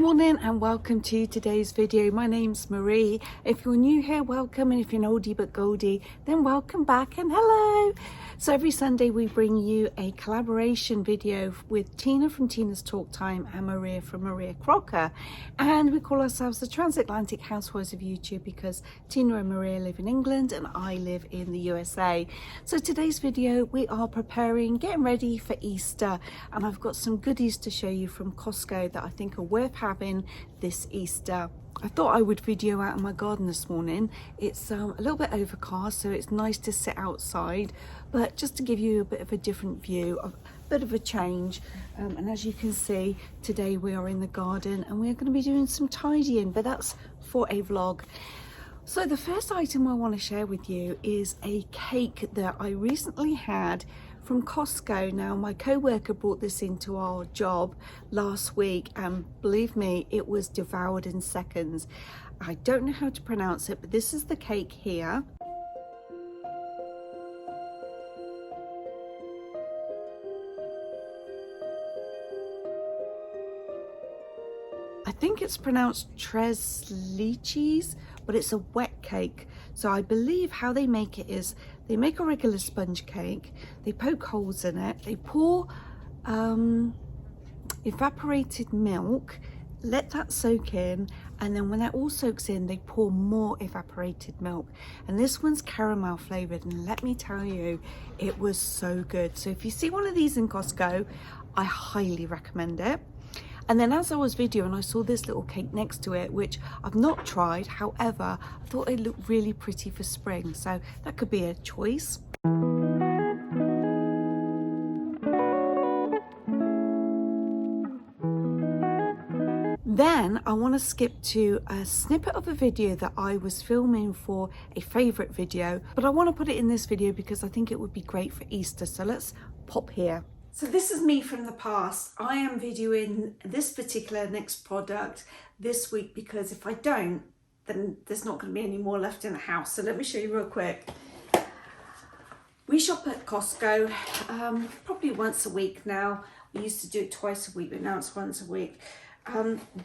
morning and welcome to today's video. My name's Marie. If you're new here, welcome, and if you're an oldie but goldie, then welcome back and hello. So every Sunday we bring you a collaboration video with Tina from Tina's Talk Time and Maria from Maria Crocker, and we call ourselves the Transatlantic Housewives of YouTube because Tina and Maria live in England and I live in the USA. So today's video we are getting ready for Easter, and I've got some goodies to show you from Costco that I think are worth having this Easter. I thought I would video out in my garden this morning. It's a little bit overcast, so it's nice to sit outside, but just to give you a bit of a different view, a bit of a change. And as you can see, today we are in the garden and we're going to be doing some tidying, but that's for a vlog. So the first item I want to share with you is a cake that I recently had from Costco. Now, my co-worker brought this into our job last week and believe me, it was devoured in seconds. I don't know how to pronounce it, but this is the cake here. I think it's pronounced tres leches, but it's a wet cake. So I believe how they make it is they make a regular sponge cake, they poke holes in it, they pour evaporated milk, let that soak in, and then when that all soaks in, they pour more evaporated milk. And this one's caramel flavored, and let me tell you, it was so good. So if you see one of these in Costco, I highly recommend it. And then as I was videoing, I saw this little cake next to it, which I've not tried. However, I thought it looked really pretty for spring, so that could be a choice. Then I want to skip to a snippet of a video that I was filming for a favorite video, but I want to put it in this video because I think it would be great for Easter. So let's pop here. So this is me from the past. I am videoing this particular next product this week because if I don't, then there's not going to be any more left in the house. So let me show you real quick. We shop at Costco probably once a week now. We used to do it twice a week, but now it's once a week.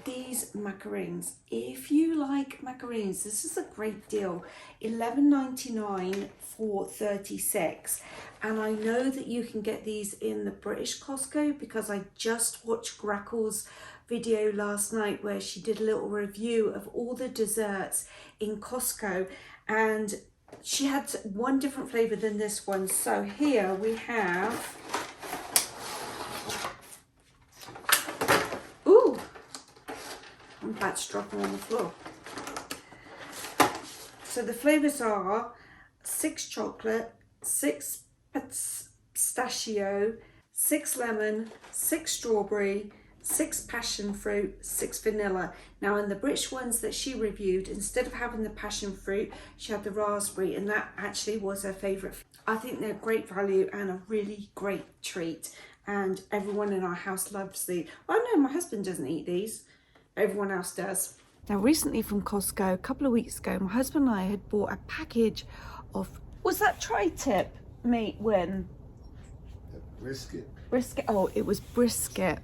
These macaroons, if you like macaroons, this is a great deal. $11.99 for 36, and I know that you can get these in the British Costco because I just watched Grackle's video last night where she did a little review of all the desserts in Costco, and she had one different flavor than this one. So here we have that's dropping on the floor. So the flavors are 6 chocolate, 6 pistachio, 6 lemon, 6 strawberry, 6 passion fruit, 6 vanilla. Now in the British ones that she reviewed, instead of having the passion fruit, she had the raspberry, and that actually was her favorite. I think they're great value and a really great treat, and everyone in our house loves these. Oh no, my husband doesn't eat these. Everyone else does. Now recently from Costco, a couple of weeks ago, my husband and I had bought a package of, was that tri-tip meat, Win? Brisket. Brisket, oh, it was brisket.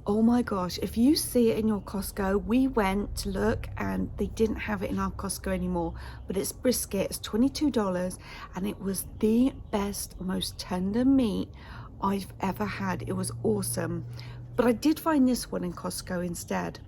Oh my gosh, if you see it in your Costco, we went to look and they didn't have it in our Costco anymore, but it's brisket, it's $22, and it was the best, most tender meat I've ever had. It was awesome. But I did find this one in Costco instead.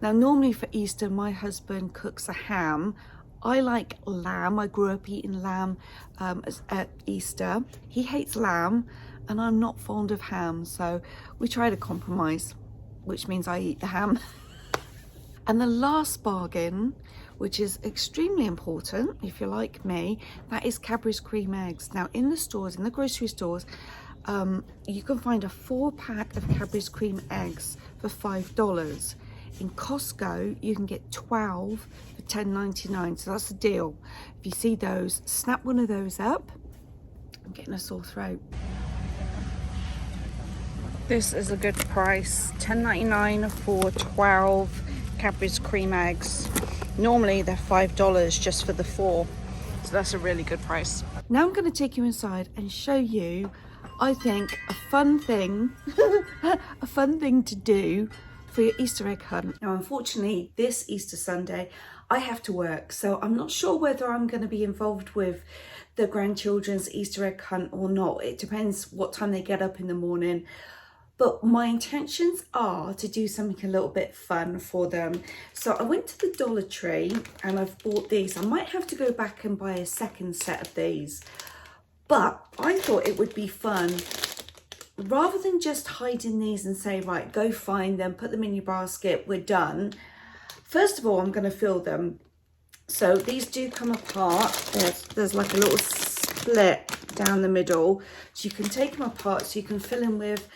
Now normally for Easter my husband cooks a ham. I like lamb. I grew up eating lamb at Easter. He hates lamb and I'm not fond of ham, so we tried a compromise, which means I eat the ham. And the last bargain, which is extremely important if you're like me, that is Cadbury's cream eggs. Now in the stores, in the grocery stores, you can find a 4-pack of Cadbury's cream eggs for $5. In Costco, you can get 12 for $10.99, so that's a deal. If you see those, snap one of those up. I'm getting a sore throat. This is a good price, $10.99 for 12 Cadbury's cream eggs. Normally they're $5 just for the 4, so that's a really good price. Now I'm going to take you inside and show you I think a fun thing, a fun thing to do for your Easter egg hunt. Now, unfortunately, this Easter Sunday, I have to work, so I'm not sure whether I'm going to be involved with the grandchildren's Easter egg hunt or not. It depends what time they get up in the morning. But my intentions are to do something a little bit fun for them. So I went to the Dollar Tree and I've bought these. I might have to go back and buy a second set of these. But I thought it would be fun, rather than just hiding these and say, right, go find them, put them in your basket, we're done. First of all, I'm going to fill them. So these do come apart. There's like a little split down the middle. So you can take them apart, so you can fill them with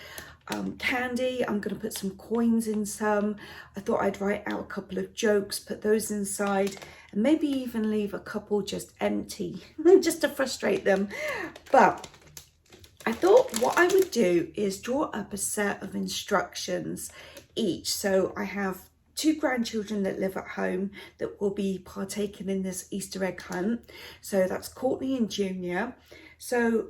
candy. I'm going to put some coins in some. I thought I'd write out a couple of jokes, put those inside, and maybe even leave a couple just empty just to frustrate them. But I thought what I would do is draw up a set of instructions each. So I have 2 grandchildren that live at home that will be partaking in this Easter egg hunt. So that's Courtney and Junior. So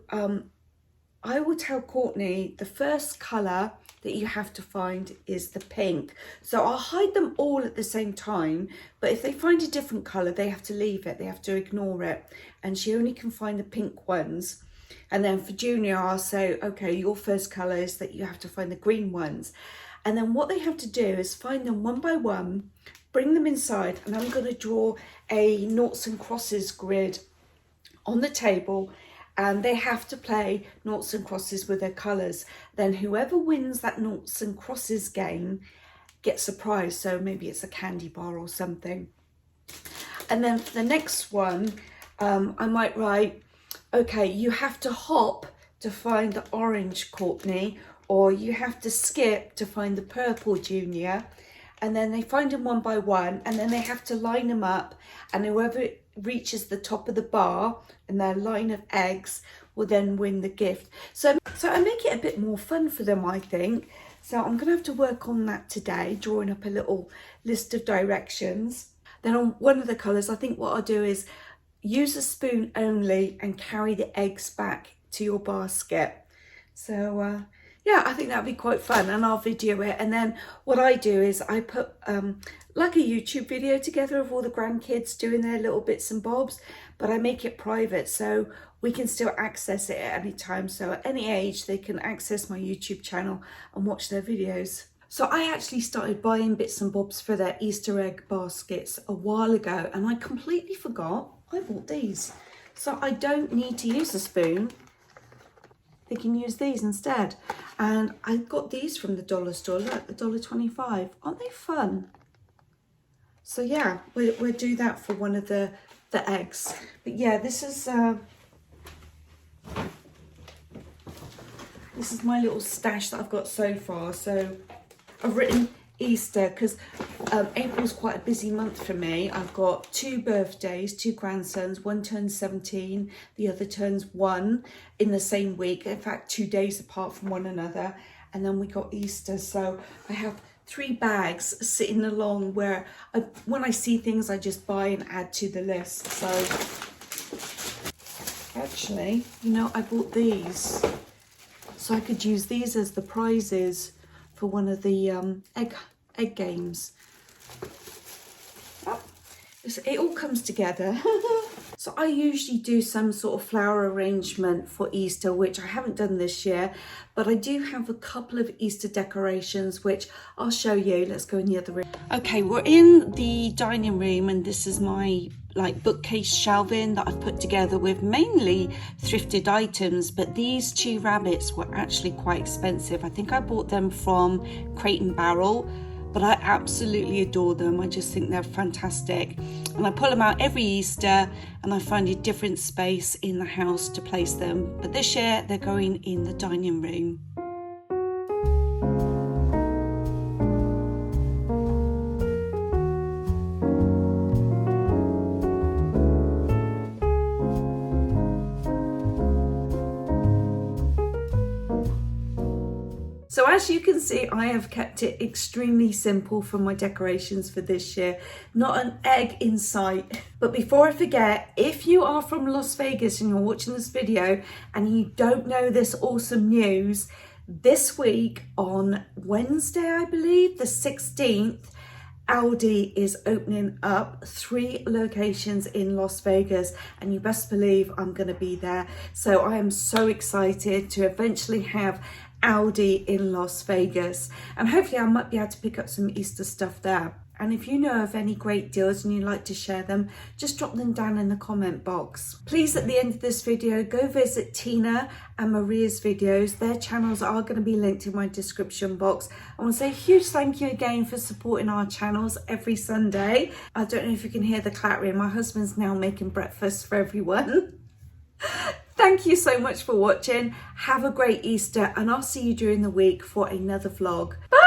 I will tell Courtney the first colour that you have to find is the pink. So I'll hide them all at the same time, but if they find a different colour, they have to leave it, they have to ignore it, and she only can find the pink ones. And then for Junior, I'll say, okay, your first colour is that you have to find the green ones. And then what they have to do is find them one by one, bring them inside, and I'm going to draw a noughts and crosses grid on the table, and they have to play noughts and crosses with their colours. Then whoever wins that noughts and crosses game gets a prize. So maybe it's a candy bar or something. And then for the next one, I might write, okay, you have to hop to find the orange Courtney, or you have to skip to find the purple Junior. And then they find them one by one, and then they have to line them up, and whoever reaches the top of the bar and their line of eggs will then win the gift. So I make it a bit more fun for them, I think. So I'm going to have to work on that today, drawing up a little list of directions. Then on one of the colours, I think what I'll do is use a spoon only and carry the eggs back to your basket. So yeah, I think that'd be quite fun, and I'll video it. And then what I do is I put like a YouTube video together of all the grandkids doing their little bits and bobs, but I make it private so we can still access it at any time. So at any age, they can access my YouTube channel and watch their videos. So I actually started buying bits and bobs for their Easter egg baskets a while ago, and I completely forgot I bought these. So I don't need to use a spoon. They can use these instead. And I got these from the dollar store. Look, $1.25. Aren't they fun? So yeah, we'll do that for one of the eggs. But yeah, this is my little stash that I've got so far. So I've written Easter because April's quite a busy month for me. I've got 2 birthdays, 2 grandsons. One turns 17, the other turns 1 in the same week. In fact, 2 days apart from one another. And then we got Easter. So I have 3 bags sitting along where when I see things, I just buy and add to the list. So actually, you know, I bought these so I could use these as the prizes for one of the egg games. Oh, it all comes together. So I usually do some sort of flower arrangement for Easter, which I haven't done this year, but I do have a couple of Easter decorations, which I'll show you. Let's go in the other room. Okay, we're in the dining room, and this is my bookcase shelving that I've put together with mainly thrifted items, but these 2 rabbits were actually quite expensive. I think I bought them from Crate and Barrel, but I absolutely adore them. I just think they're fantastic. And I pull them out every Easter, and I find a different space in the house to place them. But this year they're going in the dining room. So as you can see, I have kept it extremely simple for my decorations for this year. Not an egg in sight. But before I forget, if you are from Las Vegas and you're watching this video and you don't know this awesome news, this week on Wednesday, I believe, the 16th, Aldi is opening up 3 locations in Las Vegas, and you best believe I'm going to be there. So I am so excited to eventually have Aldi in Las Vegas, and hopefully I might be able to pick up some Easter stuff there. And if you know of any great deals and you'd like to share them, just drop them down in the comment box. Please, at the end of this video, go visit Tina and Maria's videos. Their channels are going to be linked in my description box. I want to say a huge thank you again for supporting our channels every Sunday. I don't know if you can hear the clattering. My husband's now making breakfast for everyone. Thank you so much for watching. Have a great Easter, and I'll see you during the week for another vlog. Bye!